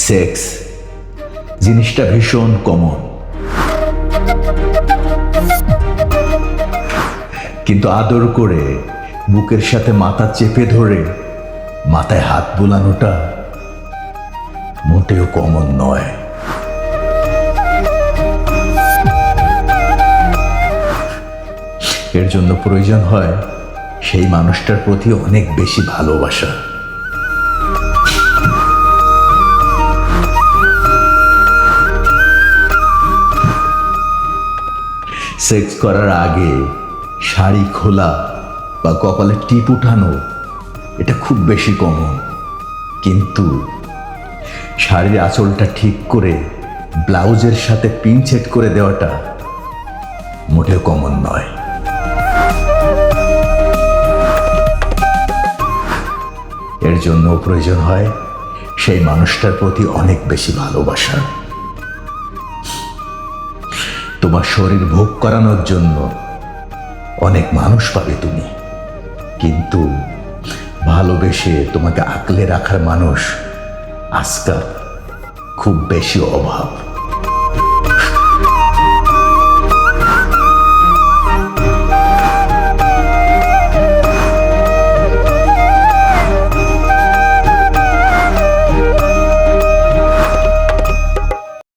Sex জিনিসটা ভীষণ common, কিন্তু আদর করে বুকের সাথে মাথা চেপে ধরে মাথায় হাত বুলানোটা মোটেও কমন নয়। এর জন্য প্রয়োজন হয় সেই মানুষটার প্রতি অনেক বেশি ভালোবাসা। সেক্স করার আগে শাড়ি খোলা বা কপালে টিপ উঠানো এটা খুব বেশি কমন, কিন্তু শাড়ির আঁচলটা ঠিক করে ব্লাউজের সাথে পিন সেট করে দেওয়াটা মোটেও কমন নয়। এর জন্য প্রয়োজন হয় সেই মানুষটার প্রতি অনেক বেশি ভালোবাসা। তোমার শরীর ভোগ করানোর জন্য অনেক মানুষ পাবে তুমি, কিন্তু ভালোবেসে তোমাকে আগলে রাখার মানুষ আজকাল খুব বেশি অভাব।